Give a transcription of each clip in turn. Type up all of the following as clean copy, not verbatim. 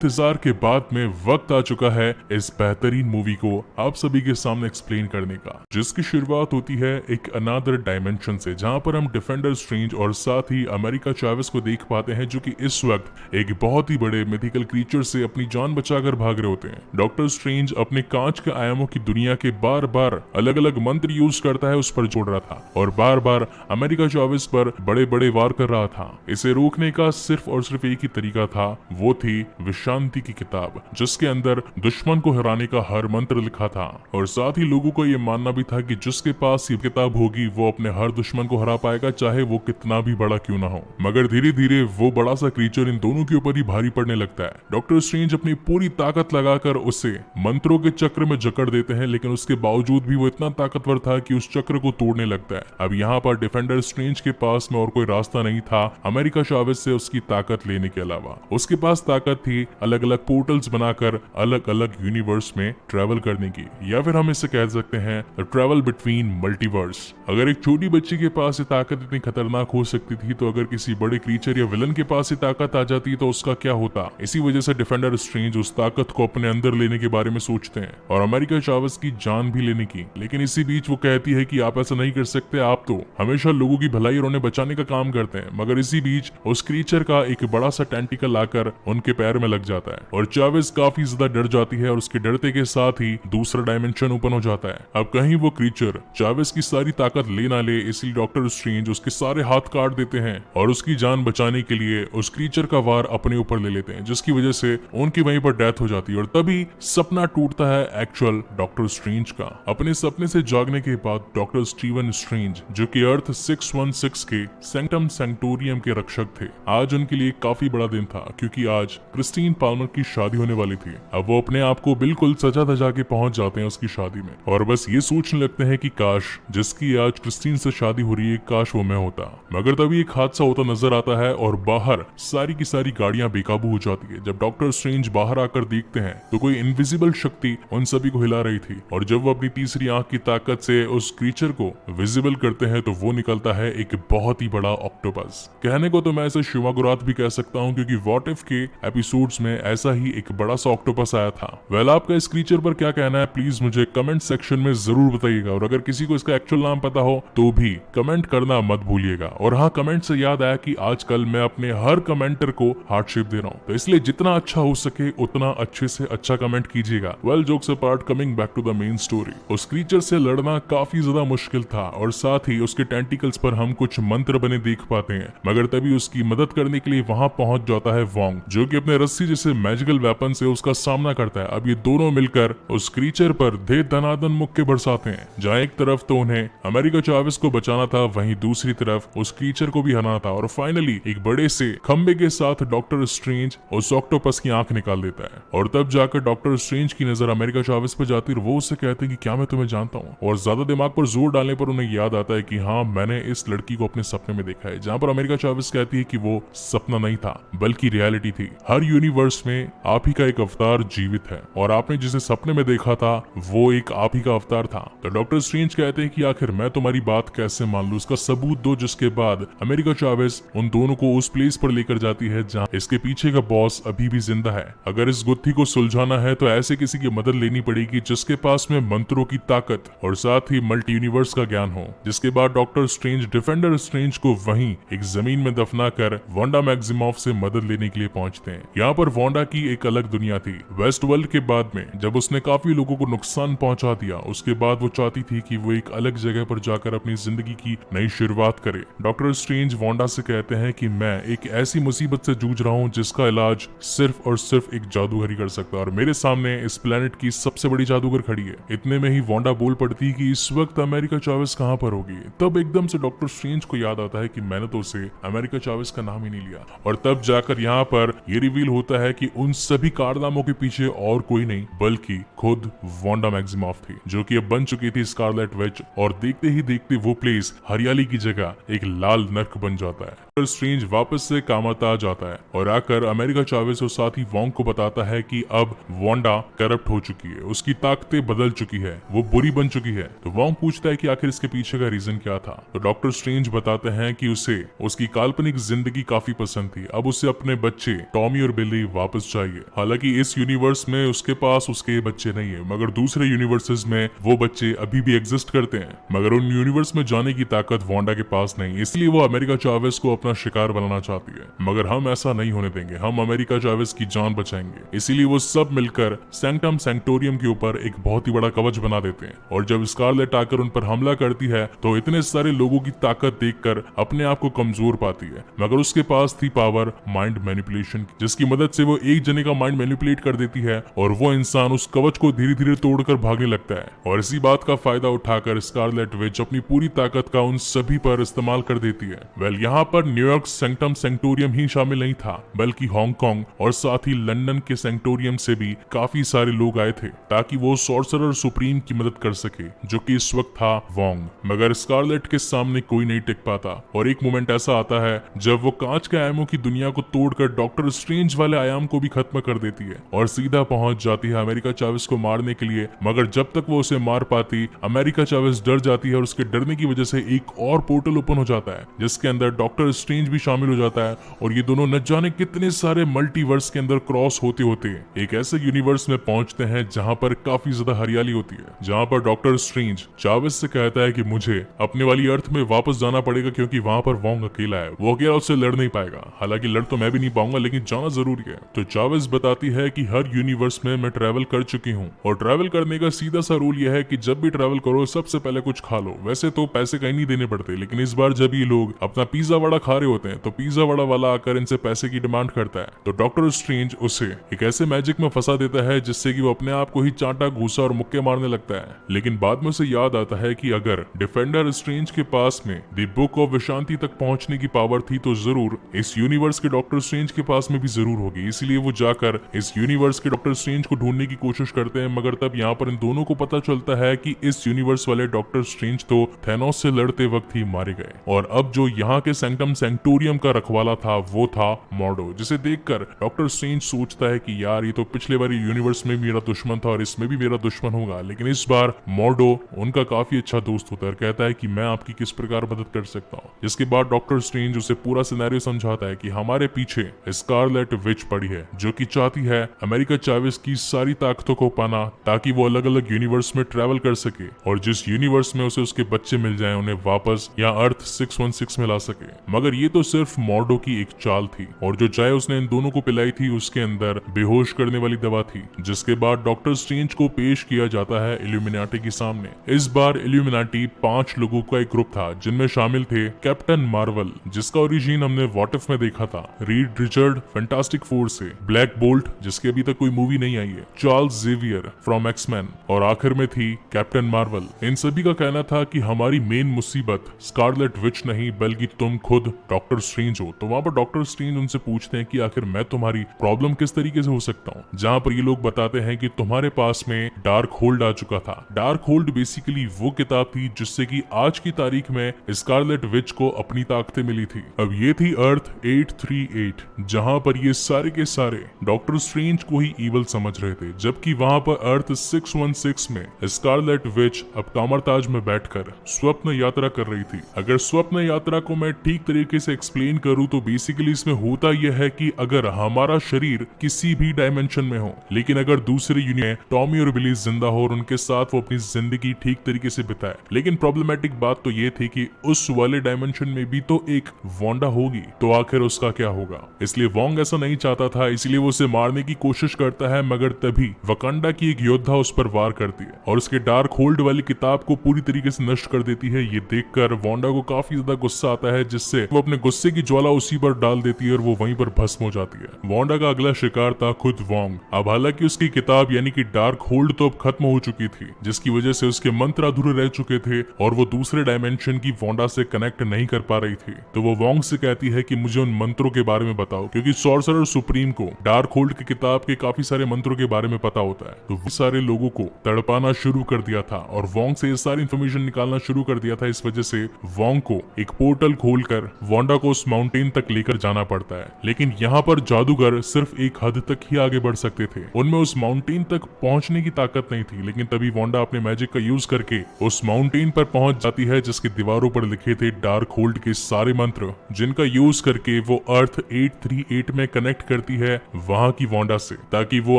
इंतजार के बाद में वक्त आ चुका है इस बेहतरीन मूवी को आप सभी के सामने एक्सप्लेन करने का, जिसकी शुरुआत होती है एक अनादर डायमेंशन से, जहां पर हम डिफेंडर स्ट्रेंज और साथ ही अमेरिका चावेस को देख पाते हैं, जो कि इस वक्त एक बहुत ही बड़े मिथिकल क्रीचर से अपनी जान बचाकर भाग रहे होते हैं। डॉक्टर स्ट्रेंज अपने कांच के आयामों की दुनिया के बार बार अलग अलग मंत्र यूज करता है, उस पर जोड़ रहा था और बार बार अमेरिका चावेस पर बड़े बड़े वार कर रहा था। इसे रोकने का सिर्फ और सिर्फ एक ही तरीका था, वो थी शांति की किताब, जिसके अंदर दुश्मन को हराने का हर मंत्र लिखा था। और साथ ही लोगों को यह मानना भी था कि जिसके पास ये किताब होगी वो अपने हर दुश्मन को हरा पाएगा, चाहे वो कितना भी बड़ा क्यों ना हो। मगर धीरे धीरे वो बड़ा सा क्रीचर इन दोनों के ऊपर ही भारी पड़ने लगता है। डॉक्टर स्ट्रेंज अपनी पूरी ताकत लगाकर उसे मंत्रों के चक्र में जकड़ देते हैं, लेकिन उसके बावजूद भी वो इतना ताकतवर था कि उस चक्र को तोड़ने लगता है। अब यहाँ पर डिफेंडर स्ट्रेंज के पास में और कोई रास्ता नहीं था अमेरिका चावेस से उसकी ताकत लेने के अलावा। उसके पास ताकत थी अलग अलग पोर्टल्स बनाकर अलग अलग यूनिवर्स में ट्रेवल करने की, या फिर हम इसे कह सकते हैं ट्रेवल बिटवीन मल्टीवर्स। अगर एक छोटी बच्ची के पास ये ताकत इतनी खतरनाक हो सकती थी, तो अगर किसी बड़े क्रीचर या विलन के पास ये ताकत आ जाती तो उसका क्या होता। इसी वजह से डिफेंडर स्ट्रेंज उस ताकत को अपने अंदर लेने के बारे में सोचते हैं और अमेरिका चावेस की जान भी लेने की। लेकिन इसी बीच वो कहती है कि आप ऐसा नहीं कर सकते, आप तो हमेशा लोगों की भलाई और उन्हें बचाने का काम करते हैं। मगर इसी बीच उस क्रीचर का एक बड़ा सा टेंटिकल आकर उनके पैर में लग जाता है और चावेस काफी ज्यादा डर जाती है और उसके डरते के साथ ही दूसरा डायमेंशन ओपन हो जाता है। अब कहीं वो क्रीचर चावेस की सारी ताकत ले ना ले, इसलिए डॉक्टर स्ट्रेंज उसके सारे हाथ काट देते हैं और उसकी जान बचाने के लिए उस क्रीचर का वार अपने ऊपर ले लेते हैं, जिसकी वजह से उनकी वहीं पर डेथ हो जाती है। और तभी सपना टूटता है एक्चुअल डॉक्टर स्ट्रेंज का। अपने सपने से जागने के बाद डॉक्टर स्टीवन स्ट्रेंज, जो कि अर्थ 616 के सैंक्टम सैंक्टोरियम के रक्षक थे, आज उनके लिए काफी बड़ा दिन था, क्योंकि आज क्रिस्टीन पाल्मर की शादी होने वाली थी। अब वो अपने आप को बिल्कुल सजा धजा के पहुंच जाते हैं उसकी शादी में और बस ये सोचने लगते हैं कि काश जिसकी आज क्रिस्टीन से शादी हो रही है, काश वो मैं होता। मगर तभी एक हादसा होता नजर आता है और बाहर सारी की सारी गाड़ियां बेकाबू हो जाती है। जब डॉक्टर स्ट्रेंज बाहर आकर देखते हैं तो कोई इनविजिबल शक्ति उन सभी को हिला रही थी और जब वो अपनी तीसरी आंख की ताकत से उस क्रीचर को विजिबल करते हैं तो वो निकलता है एक बहुत ही बड़ा ऑक्टोपस। कहने को तो मैं इसे शिवागुरात भी कह सकता हूँ, क्योंकि व्हाट इफ के एपिसोड्स में ऐसा ही एक बड़ा सा ऑक्टोपस आया था। वेल, आपका इस क्रीचर पर क्या कहना है, प्लीज मुझे कमेंट सेक्शन में जरूर बताइएगा। और अगर किसी को इसका एक्चुअल नाम पता हो तो भी कमेंट करना मत भूलिएगा। और हाँ, कमेंट से याद आया कि आजकल मैं अपने हर कमेंटर को हार्ट शेप दे रहा हूँ, तो इसलिए जितना अच्छा हो सके उतना अच्छे से अच्छा कमेंट कीजिएगा। Well, jokes apart, coming back to the main story. उस क्रीचर से लड़ना काफी ज्यादा मुश्किल था और साथ ही उसके टेंटिकल्स पर हम कुछ मंत्र बने देख पाते हैं। मगर तभी उसकी मदद करने के लिए वहां पहुंच जाता है वोंग, जो कि अपने रस्सी जैसे मैजिकल वेपन से उसका सामना करता है। अब ये दोनों मिलकर उस क्रीचर पर दे दनादन मुक्के बरसाते हैं, जहाँ एक तरफ तो उन्हें अमेरिका चावेस को बचाना था, वहीं दूसरी तरफ उस क्रीचर को भी हराना था। और फाइनली एक बड़े से खंबे के साथ डॉक्टर स्ट्रेंज उस ऑक्टोपस की आंख निकाल देता है और तब जाकर डॉक्टर स्ट्रेंज की नजर अमेरिका चावेस पर जाती है। वो उससे कहते हैं कि क्या मैं तुम्हें जानता हूँ, और ज्यादा दिमाग पर जोर डालने पर उन्हें याद आता है कि हाँ, मैंने इस लड़की को अपने सपने में देखा है। जहाँ पर अमेरिका चावेस कहती है कि वो सपना नहीं था बल्कि रियलिटी थी। हर यूनिवर्स में आप ही का एक अवतार जीवित है और आपने जिसे सपने में देखा था वो एक आप ही का अवतार था। तो डॉक्टर स्ट्रेंज कहते हैं कि आखिर मैं तुम्हारी बात कैसे मान लूं, उसका सबूत दो। जिसके बाद अमेरिका चावेस उन दोनों को उस प्लेस पर लेकर जाती है जहां इसके पीछे का बॉस अभी भी जिंदा है। अगर इस गुत्थी को सुलझाना है तो ऐसे किसी की मदद लेनी पड़ेगी जिसके पास में मंत्रों की ताकत और साथ ही मल्टी यूनिवर्स का ज्ञान हो। जिसके बाद डॉक्टर स्ट्रेंज डिफेंडर स्ट्रेंज को वहीं एक जमीन में दफना कर वांडा मैक्सिमॉफ से मदद लेने के लिए पहुंचते हैं। यहाँ पर वांडा की एक अलग दुनिया थी। वेस्ट वर्ल्ड के बाद में जब उसने काफी लोगों को नुकसान पहुंचा दिया, उसके बाद वो चाहती थी कि वो एक अलग जगह पर जाकर अपनी जिंदगी की नई शुरुआत करे। डॉक्टर स्ट्रेंज वांडा से कहते हैं कि मैं एक ऐसी मुसीबत से जूझ रहा हूँ जिसका इलाज सिर्फ और सिर्फ एक जादूगर ही कर सकता है और मेरे सामने इस प्लेनेट की सबसे बड़ी जादूगर खड़ी है। इतने में ही वांडा बोल पड़ती कि इस वक्त अमेरिका चावेस कहाँ पर होगी। तब एकदम से डॉक्टर स्ट्रेंज को याद आता है कि मैंने तो उसे अमेरिका चावेस का नाम ही नहीं लिया। और तब जाकर यहाँ पर ये रिवील होता है कि उन सभी कारनामों के पीछे और कोई नहीं बल्कि खुद वांडा मैक्सिमॉफ थी, जो कि अब बन चुकी थी स्कारलेट विच। और देखते ही देखते वो प्लेस हरियाली की जगह एक लाल नर्क बन जाता है। स्ट्रेंज वापस से कामाता जाता है और आकर अमेरिका चावेस और साथ ही वोंग को बताता है कि अब वांडा करप्ट हो चुकी है, उसकी ताकतें बदल चुकी है, वो बुरी बन चुकी है। तो वोंग पूछता है कि आखिर इसके पीछे का रीजन क्या था। तो डॉक्टर स्ट्रेंज बताते हैं कि उसे उसकी काल्पनिक जिंदगी काफी पसंद थी, अब उसे अपने बच्चे टॉमी और बिली वापस चाहिए। हालांकि इस यूनिवर्स में उसके पास उसके बच्चे नहीं है, मगर दूसरे यूनिवर्सेस में वो बच्चे अभी भी एग्जिस्ट करते हैं, मगर उन यूनिवर्स में जाने की ताकत वांडा के पास नहीं, इसलिए वो अमेरिका चावेस को अपना शिकार बनाना चाहती है। मगर हम ऐसा नहीं होने देंगे, हम अमेरिका चावेस की जान बचाएंगे। इसीलिए वो सब मिलकर सैंक्टम सैंक्टोरियम के ऊपर एक बहुत ही बड़ा कवच बना देते हैं और जब स्कारलेट आकर उन पर हमला करती है तो इतने सारे लोगों की ताकत देखकर अपने आप को कमजोर पाती है, मगर उसके पास थी पावर माइंड मैनिपुलेशन, जिसकी मदद से वो एक जने का माइंड मैनिपुलेट कर देती है और वो इंसान उस कवच को धीरे धीरे तोड़कर भागने लगता है। और इसी बात का फायदा उठाकर स्कारलेट विच अपनी पूरी ताकत का उन सभी पर इस्तेमाल कर देती है। वेल, यहाँ पर न्यूयॉर्क सैंक्टम सैंक्टोरियम ही शामिल नहीं था, बल्कि हांगकांग और साथ ही लंदन के सैंक्टोरियम से भी काफी सारे लोग आए थे ताकि वो सॉर्सरर सुप्रीम की मदद कर सके, जो कि इस वक्त था वोंग। मगर स्कारलेट के सामने कोई नहीं टिक पाता और एक मोमेंट ऐसा आता है जब वो कांच के आयामों की दुनिया को तोड़कर डॉक्टर स्ट्रेंज वाले आयाम को भी खत्म कर देती है और सीधा पहुंच जाती है अमेरिका चावेस को मारने के लिए। मगर जब तक वो उसे मार पाती, अमेरिका चावेस डर जाती है और उसके डरने की वजह से एक और पोर्टल ओपन हो जाता है जिसके अंदर डॉक्टर स्ट्रेंज भी शामिल हो जाता है और ये दोनों न जाने कितने सारे मल्टीवर्स के अंदर क्रॉस होते होते एक ऐसे यूनिवर्स में पहुंचते हैं जहां पर काफी ज्यादा हरियाली होती है, जहां पर डॉक्टर स्ट्रेंज चावेस से कहता है कि मुझे अपने वाली अर्थ में वापस जाना पड़ेगा क्योंकि वहां पर वोंग अकेला है, वो अकेला उससे लड़ नहीं पाएगा। हालांकि लड़ तो मैं भी नहीं पाऊंगा, लेकिन जाना जरूरी है। तो चावेस बताती है कि हर यूनिवर्स में मैं ट्रैवल कर चुकी हूँ और ट्रैवल करने का सीधा सा रूल यह है कि जब भी ट्रैवल करो सबसे पहले कुछ खा लो। वैसे तो पैसे कहीं नहीं देने पड़ते, लेकिन इस बार जब ये लोग अपना पिज्जा वड़ा खा रहे होते हैं तो पिज्जा वड़ा वाला आकर इनसे पैसे की डिमांड करता है। तो डॉक्टर स्ट्रेंज उसे एक ऐसे मैजिक में फंसा देता है जिससे कि वो अपने आप को ही चांटा घूसा और मुक्के मारने लगता है। लेकिन बाद में उसे याद आता है कि अगर डिफेंडर स्ट्रेंज के पास में द बुक ऑफ विशांति तक पहुंचने की पावर थी तो जरूर इस यूनिवर्स के डॉक्टर स्ट्रेंज के पास में भी जरूर होगी। इसलिए वो जाकर इस यूनिवर्स के डॉक्टर स्ट्रेंज को ढूंढने की कोशिश करते हैं, मगर तब यहाँ पर इन दोनों को पता चलता है कि इस यूनिवर्स वाले डॉक्टर स्ट्रेंज तो थैनोस से लड़ते वक्त ही मारे गए और अब जो यहाँ के सैंक्टम सैंक्टोरियम का रखवाला था वो था मॉर्डो, जिसे देखकर डॉक्टर स्ट्रेंज सोचता है कि यार ये तो पिछले बार यूनिवर्स में मेरा दुश्मन था और इसमें भी मेरा दुश्मन होगा, लेकिन इस बार मॉर्डो उनका काफी अच्छा दोस्त होता है और कहता है कि मैं आपकी किस प्रकार मदद कर सकता हूँ। जिसके बाद डॉक्टर स्ट्रेंज उसे पूरा सिनेरियो समझाता है कि हमारे पीछे स्कारलेट विच पड़ी है जो कि चाहती है अमेरिका चावेस की सारी ताकतों को पाना ताकि वो अलग अलग यूनिवर्स में ट्रैवल कर सके और जिस यूनिवर्स में उसे उसके बच्चे मिल जाएं उन्हें वापस यहाँ अर्थ 616 में ला सके। मगर ये तो सिर्फ मॉर्डो की एक चाल थी और जो चाय उसने इन दोनों को पिलाई थी उसके अंदर बेहोश करने वाली दवा थी। जिसके बाद डॉक्टर स्ट्रेंज को पेश किया जाता है इल्यूमिनाटी के सामने। इस बार इल्यूमिनाटी 5 लोगों का एक ग्रुप था जिनमें शामिल थे कैप्टन मार्वल, जिसका ओरिजिन हमने व्हाट इफ में देखा था, रीड रिचर्ड फैंटास्टिक फोर से, ब्लैक बोल्ट जिसकी अभी तक कोई मूवी नहीं आई है, चार्ल्स जेवियर फ्रॉम एक्समैन और आखिर में थी कैप्टन मार्वल। इन सभी का कहना था कि हमारी मेन मुसीबत स्कारलेट विच नहीं बल्कि तुम खुद डॉक्टर स्ट्रेंज हो। तो वहां पर डॉक्टर स्ट्रेंज उनसे पूछते हैं कि आखिर मैं तुम्हारी प्रॉब्लम किस तरीके से हो सकता हूँ, जहाँ पर ये लोग बताते हैं कि तुम्हारे पास में डार्क होल्ड आ चुका था। डार्क होल्ड बेसिकली वो किताब थी जिससे कि आज की तारीख में स्कारलेट विच को अपनी ताकतें मिली थी। अब ये थी अर्थ 838 जहाँ पर ये सारे के सारे डॉक्टर स्ट्रेंज को ही ईवल समझ रहे थे, जबकि वहाँ पर अर्थ 616 में स्कारलेट विच अब कामरताज में बैठकर स्वप्न यात्रा कर रही थी। अगर स्वप्न यात्रा को मैं ठीक तरीके से एक्सप्लेन करूँ तो बेसिकली इसमें होता यह है कि अगर हमारा शरीर किसी भी डायमेंशन में हो लेकिन अगर दूसरे यूनियन टॉमी और बिली जिंदा हो और उनके साथ वो अपनी जिंदगी ठीक तरीके से बिताए, लेकिन प्रॉब्लमेटिक बात तो ये थी कि उस वाले डायमेंशन में भी तो एक वांडा होगी, तो आखिर उसका क्या होगा। इसलिए वोंग ऐसा नहीं चाहता था, इसलिए वो उसे मारने की कोशिश करता है, मगर तभी वकांडा की एक योद्धा उस पर वार करती है और उसके डार्क होल्ड वाली किताब को पूरी तरीके से नष्ट कर देती है। ये देखकर वांडा को काफी ज्यादा गुस्सा आता है, जिससे वो अपने गुस्से की ज्वाला उसी पर डाल देती है और वो वहीं पर भस्म हो जाती है। वांडा का अगला शिकार था खुद वोंग। अब हालांकि उसकी किताब यानी कि डार्क होल्ड तो अब खत्म हो चुकी थी, जिसकी वजह से उसके मंत्र अधूरे रह चुके थे और वो दूसरे डायमेंशन की वांडा से कनेक्ट नहीं कर पा रही थी। तो वो वोंग से कहती है कि मुझे उन मंत्रों के बारे में बताओ, क्योंकि सॉर्सरर सुप्रीम को डार्क होल्ड की किताब के काफी सारे मंत्रों के बारे में पता होता है। तो वो सारे लोगों को तड़पाना शुरू कर दिया था और वोंग से ये सारी इन्फॉर्मेशन निकालना शुरू कर दिया था। इस वजह से वोंग को एक पोर्टल खोलकर वांडा को उस माउंटेन तक लेकर जाना पड़ता है। लेकिन यहाँ पर जादूगर सिर्फ एक हद तक ही आगे बढ़ सकते थे, उनमें उस माउंटेन तक पहुंचने की ताकत नहीं थी। लेकिन तभी वांडा अपने मैजिक का यूज करके उस माउंटेन पर पहुंच जाती है, जिसकी दीवारों पर लिखे थे डार्क होल्ड के सारे मंत्र, जिनका यूज करके वो अर्थ 838 में कनेक्ट करती है वहां की वांडा से, ताकि वो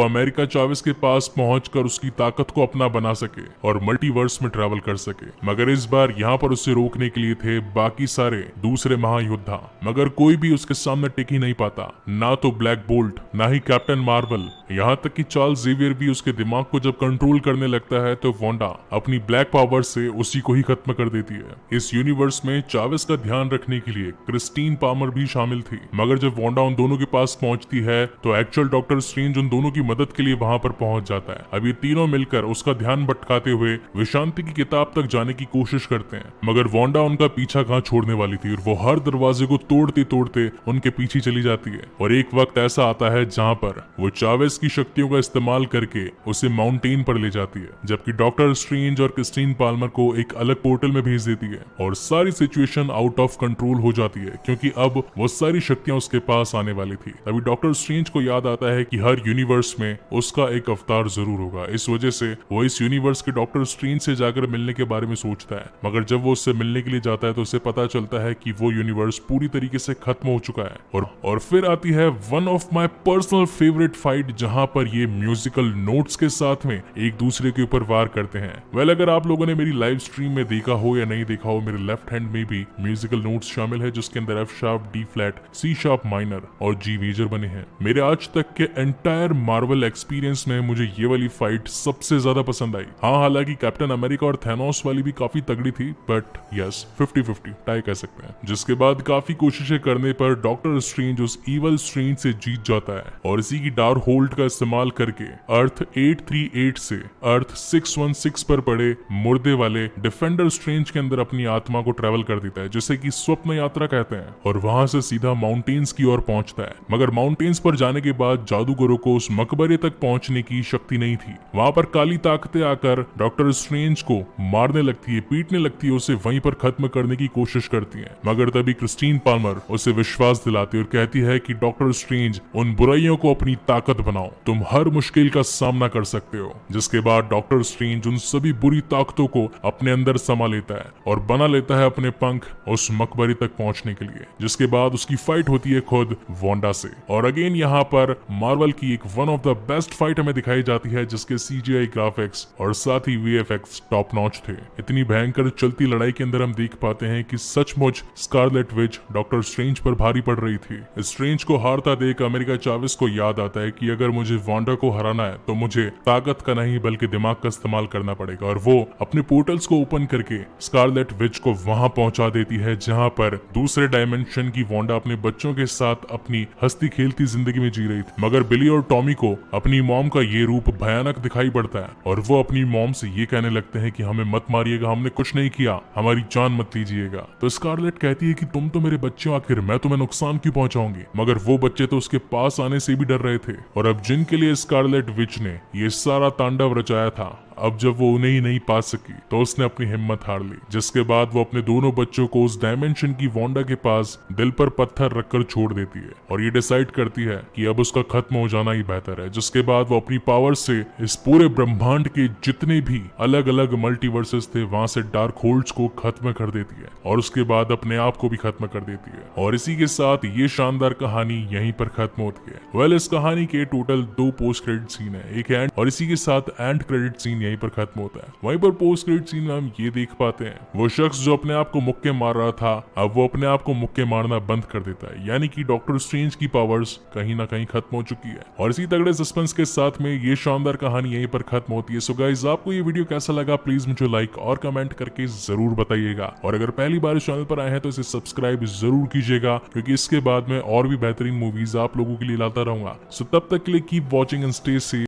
अमेरिका चावेस के पास पहुंचकर उसकी ताकत को अपना बना सके और मल्टीवर्स में ट्रैवल कर सके। मगर इस बार यहाँ पर उसे रोकने के लिए थे बाकी सारे दूसरे महायोद्धा, मगर कोई भी उसके सामने टिक ही नहीं पाता, ना तो ब्लैक बोल्ट, ना ही कैप्टन मार्वल, यहाँ तक कि चार्ल्स जेवियर भी उसके दिमाग को जब कंट्रोल करने लगता है तो वांडा अपनी ब्लैक पावर से उसी को ही खत्म कर देती है। इस यूनिवर्स में चावेस का ध्यान रखने के लिए क्रिस्टीन पामर भी शामिल थी, मगर जब वांडा उन दोनों के पास पहुंचती है तो एक्चुअल डॉक्टर स्ट्रेंज उन दोनों की मदद के लिए वहां पर पहुंच जाता है। अब ये तीनों मिलकर उसका ध्यान भटकाते हुए विशांति की किताब तक जाने की कोशिश करते हैं, मगर वांडा उनका पीछा कहाँ छोड़ने वाली थी और वो हर दरवाजे को तोड़ते तोड़ते उनके पीछे चली जाती है। और एक वक्त ऐसा आता है जहाँ पर वो चावेस की शक्तियों का इस्तेमाल करके उसे माउंटेन पर ले जाती है, जबकि डॉक्टर स्ट्रेंज और क्रिस्टीन पाल्मर को एक अलग पोर्टल में भेज देती है और सारी सिचुएशन आउट ऑफ कंट्रोल हो जाती है, क्योंकि अब वो सारी शक्तियां उसके पास आने वाली थी। तभी डॉक्टर स्ट्रेंज को याद आता है कि हर यूनिवर्स में उसका एक अवतार जरूर होगा। इस वजह से वो इस यूनिवर्स के डॉक्टर स्ट्रेंज से जाकर मिलने के बारे में सोचता है, मगर जब वो उससे मिलने के लिए जाता है तो उसे पता चलता है कि वो यूनिवर्स पूरी तरीके से खत्म हो चुका है। और फिर आती है one of my personal favourite fight, जहां पर ये म्यूजिकल नोट्स के साथ में एक दूसरे के ऊपर वार करते हैं। वेल, अगर आप लोगों ने मेरी लाइव स्ट्रीम में देखा हो या नहीं देखा हो, मेरे लेफ्ट हैंड में भी म्यूजिकल नोट्स शामिल है, जिसके अंदर F sharp, D flat, C sharp minor और जी मेजर बने हैं। मेरे आज तक के एंटायर मार्वल एक्सपीरियंस में मुझे ये वाली फाइट सबसे ज्यादा पसंद आई। हाँ, हालांकि कैप्टन अमेरिका और थैनोस वाली भी काफी तगड़ी थी, बट यस 50-50 टाई कह सकते हैं। जिसके बाद काफी कोशिशें करने पर डॉक्टर स्ट्रेंज उस ईवल स्ट्रेंज से जीत जाता है और इसी की डार्क होल्ड का इस्तेमाल करके अर्थ 838 से अर्थ 616 पर पड़े मुर्दे वाले डिफेंडर स्ट्रेंज के अंदर अपनी आत्मा को ट्रेवल कर देता है, जिसे कि स्वप्न यात्रा कहते हैं, और वहां से सीधा माउंटेन्स की ओर पहुंचता है। मगर माउंटेन्स पर जाने के बाद जादूगरों को उस मकबरे तक पहुंचने की शक्ति नहीं थी। वहां पर काली ताकतें आकर डॉक्टर स्ट्रेंज को मारने लगती है, पीटने लगती है, उसे वहीं पर खत्म करने की कोशिश करती है। मगर तभी क्रिस्टीन पाल्मर उसे विश्वास दिलाती है और कहती है कि डॉक्टर स्ट्रेंज, उन बुराइयों को अपनी ताकत बनाओ, तुम हर मुश्किल का सामना कर सकते हो। जिसके बाद डॉक्टर स्ट्रेंज उन सभी बुरी ताकतों को अपने अंदर समा लेता है और बना लेता है अपने पंख उस मकबरे तक पहुंचने के लिए। जिसके बाद उसकी फाइट होती है खुद वांडा से। और अगेन यहाँ पर मार्वल की एक one of the best fight हमें दिखाई जाती है, जिसके CGI ग्राफिक्स और साथ ही VFX टॉप नॉच थे। इतनी भयंकर चलती लड़ाई के अंदर हम देख पाते हैं कि सचमुच स्कारलेट विच डॉक्टर स्ट्रेंज पर भारी पड़ रही थी। स्ट्रेंज को हारता देख अमेरिका चावेस को याद आता है कि अगर मुझे वांडा को हराना है तो मुझे ताकत का नहीं बल्कि दिमाग का इस्तेमाल करना पड़ेगा, और वो अपने पोर्टल्स को ओपन करके स्कारलेट विच को वहां पहुंचा देती है जहां पर दूसरे डायमेंशन की वांडा अपने बच्चों के साथ अपनी हंसती खेलती जिंदगी में जी रही थी। मगर बिली और टॉमी को अपनी मॉम का ये रूप भयानक दिखाई पड़ता है और वो अपनी मॉम से ये कहने लगते हैं कि हमें मत मारिएगा, हमने कुछ नहीं किया, हमारी जान मत लीजिएगा। तो स्कारलेट कहती है कि तुम तो मेरे बच्चे हो, आखिर मैं तुम्हें नुकसान क्यों पहुंचाऊंगी। मगर वो बच्चे तो उसके पास आने से भी डर रहे थे, और अब जिनके लिए स्कारलेट विच ने ये सारा तांडव रचाया था, अब जब वो उन्हें ही नहीं पा सकी तो उसने अपनी हिम्मत हार ली। जिसके बाद वो अपने दोनों बच्चों को उस डायमेंशन की वांडा के पास दिल पर पत्थर रखकर छोड़ देती है और ये डिसाइड करती है कि अब उसका खत्म हो जाना ही बेहतर है। जिसके बाद वो अपनी पावर से इस पूरे ब्रह्मांड के जितने भी अलग अलग मल्टीवर्सेस थे वहां से डार्क होल्ड्स को खत्म कर देती है और उसके बाद अपने आप को भी खत्म कर देती है। और इसी के साथ ये शानदार कहानी यहीं पर खत्म होती है। वेल, इस कहानी के टोटल 2 पोस्ट क्रेडिट सीन है, एक एंड और इसी के साथ एंड क्रेडिट सीन यहीं पर खत्म होता है। वहीं पर पोस्ट क्रेडिट सीन में हम ये देख पाते हैं वो शख्स जो अपने आप को मुक्के मार रहा था, अब वो अपने आप को मुक्के मारना बंद कर देता है, यानी कि डॉक्टर स्ट्रेंज की पावर्स कहीं ना कहीं खत्म हो चुकी है। और इसी तगड़े सस्पेंस के साथ में ये शानदार कहानी यहीं पर खत्म होती है। सो गाइस, आपको ये वीडियो कैसा लगा प्लीज मुझे लाइक और कमेंट करके जरूर बताइएगा, और अगर पहली बार इस चैनल पर आए हैं तो इसे सब्सक्राइब जरूर कीजिएगा, क्योंकि इसके बाद में और भी बेहतरीन मूवीज आप लोगों के लिए लाता रहूंगा। सो तब तक के लिए keep watching and stay safe.